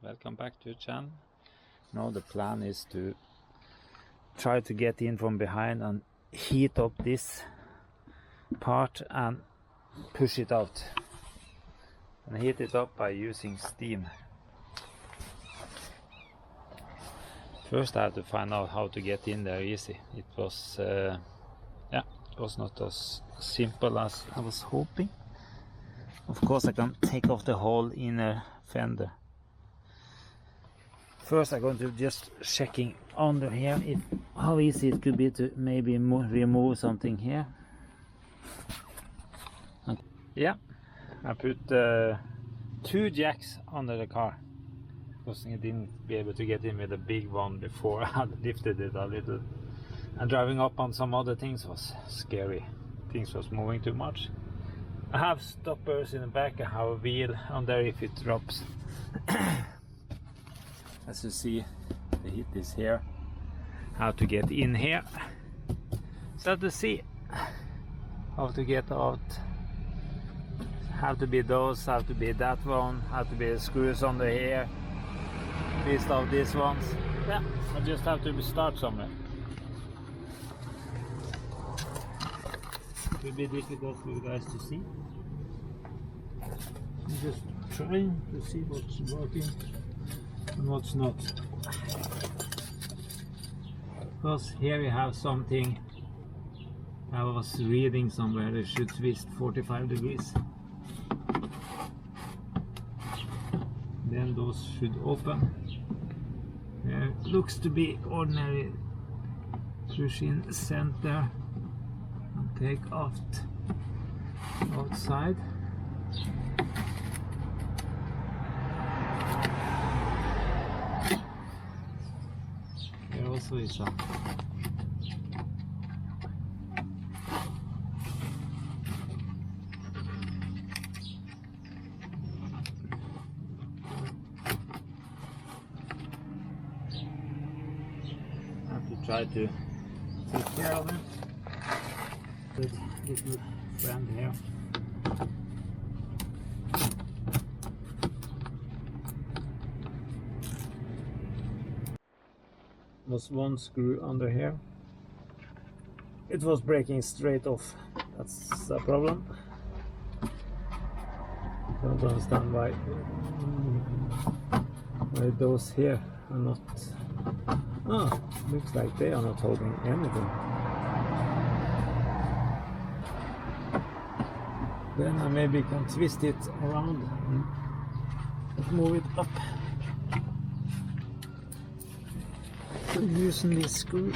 welcome back to the channel. Now the plan is to try to get in from behind and heat up this part and push it out, and heat it up by using steam. First I have to find out how to get in there easy. It was it was not as simple as I was hoping. Of course I can take off the whole inner fender. First I'm going to just checking under here how easy it could be to maybe remove something here. Yeah, I put 2 jacks under the car because I didn't be able to get in with a big one before. I had lifted it a little, and driving up on some other things was scary. Things was moving too much. I have stoppers in the back. I have a wheel on there if it drops. As you see, the heat is here. How to get in here. So to see how to get out. Have to be those, have to be that one, have to be the screws under here. List of these ones. Yeah, I just have to start somewhere. It will be difficult for you guys to see. I'm just trying to see what's working and what's not. Because here we have something I was reading somewhere, it should twist 45 degrees. Then those should open. There looks to be ordinary. Push in center and take out outside. There also is some. Try to take care of it with little friend here. Was one screw under here. It was breaking straight off. That's a problem. Don't understand why those here are not. Oh, looks like they are not holding anything. Then I maybe can twist it around and move it up. Loosen this screw.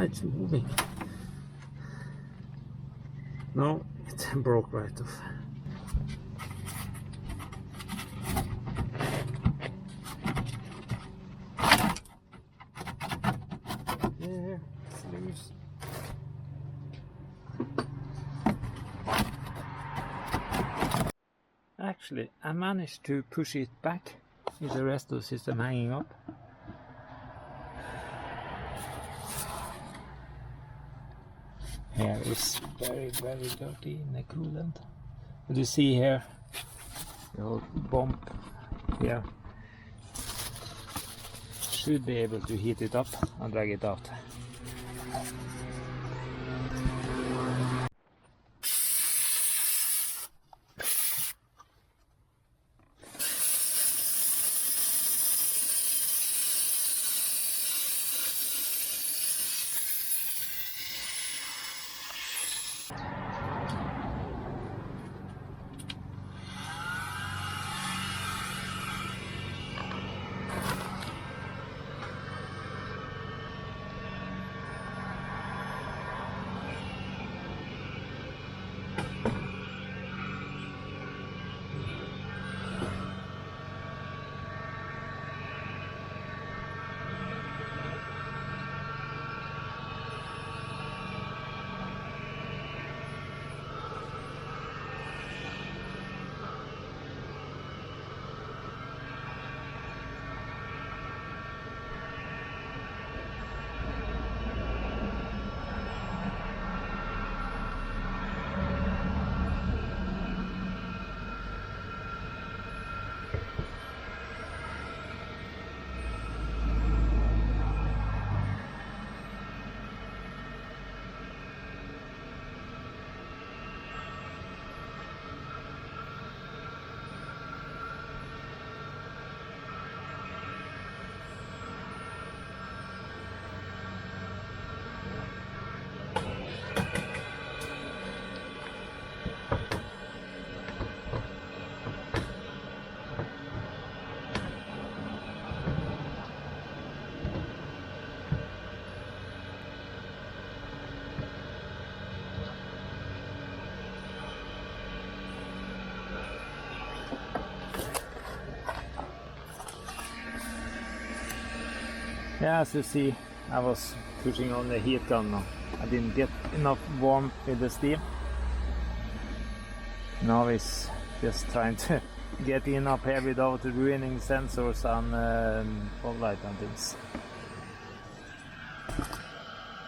It's moving. No, it broke right off. There, it's loose. Actually, I managed to push it back with the rest of the system hanging up. Here is very dirty in the coolant. But you see here the whole bump here. Should be able to heat it up and drag it out. Yeah, as you see, I was pushing on the heat gun now. I didn't get enough warm with the steam. Now it's just trying to get in up here without ruining sensors and fog light and things.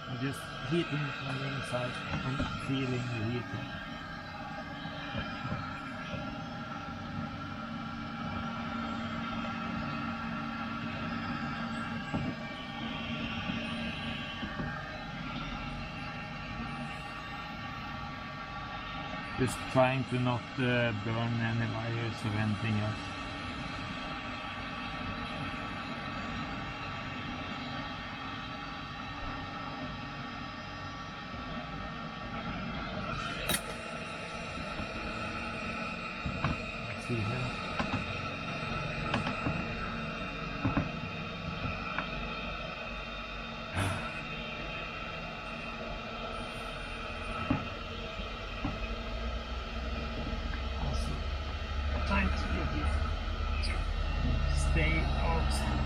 I'm just heating from the inside and feeling the heat. Just trying to not burn any wires or anything else. Let's see here. Trying to get it to stay outside.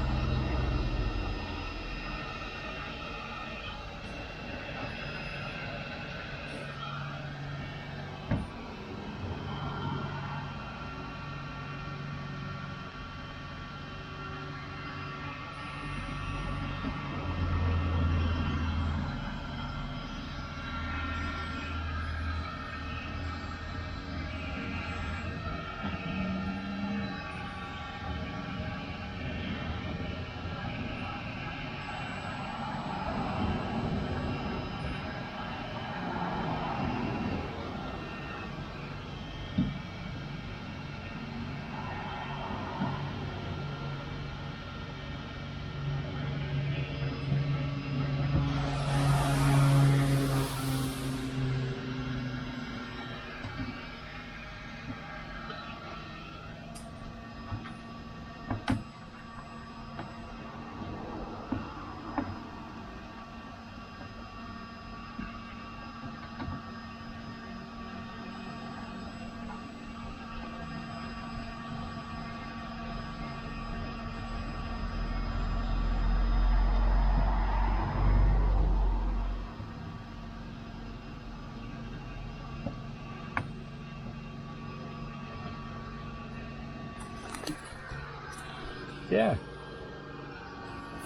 Yeah,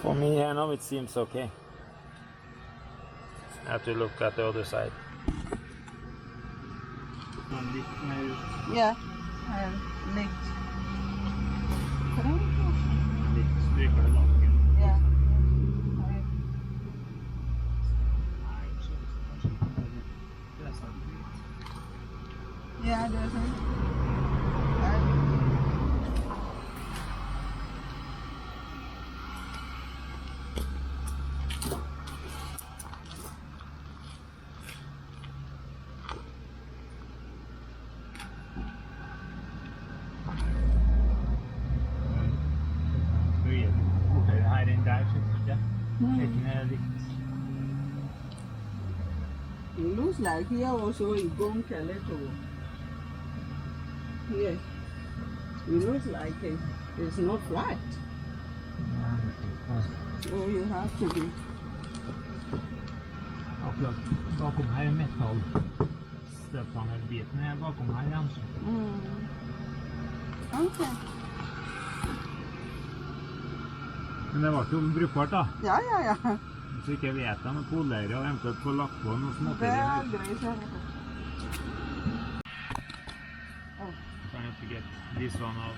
for me I know it seems okay. I have to look at the other side. Ja, likt. Ja. Ja, det er sånn. It looks like here also it gone a little. Here, it looks like it's not flat. So you have to be. Akkurat bakom her er metall. Støtfangerbiten er bakom her igjen. Okay. Men det var jo brukbart da. Ja. Så ikke vet jeg med polere og eventuelt få lagt på noe smått i det her. Trying to get this one out.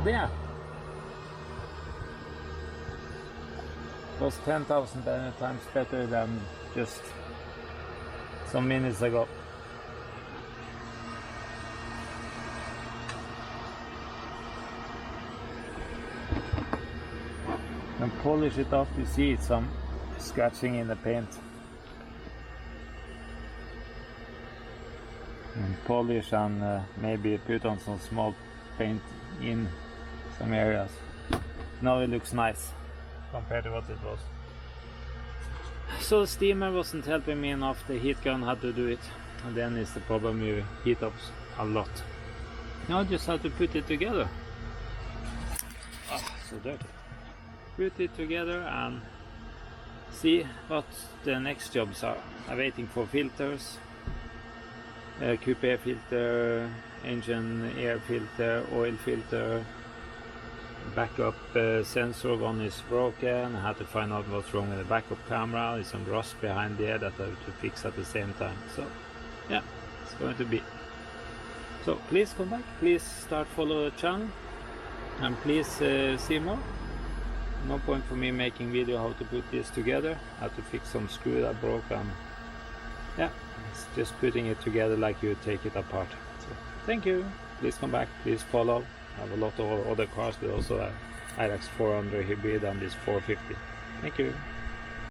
there. Was 10,000 times better than just some minutes ago. And polish it off, you see some scratching in the paint. And polish and maybe put on some small paint in some areas. Now it looks nice compared to what it was. So the steamer wasn't helping me enough, the heat gun had to do it. And then is the problem, you heat up a lot. Now I just have to put it together. So dirty. Put it together and see what the next jobs are. I'm waiting for filters. Coupe filter, engine air filter, oil filter, backup sensor, one is broken. I had to find out what's wrong with the backup camera. There's some rust behind there that I have to fix at the same time. So yeah, it's going to be. So please come back, please start follow the channel, and please see more. No point for me making video how to put this together. I have to fix some screw that broke, and yeah, it's just putting it together like you take it apart. So thank you, please come back, please follow. I have a lot of other cars, but also a RX400 hybrid and this 450. Thank you.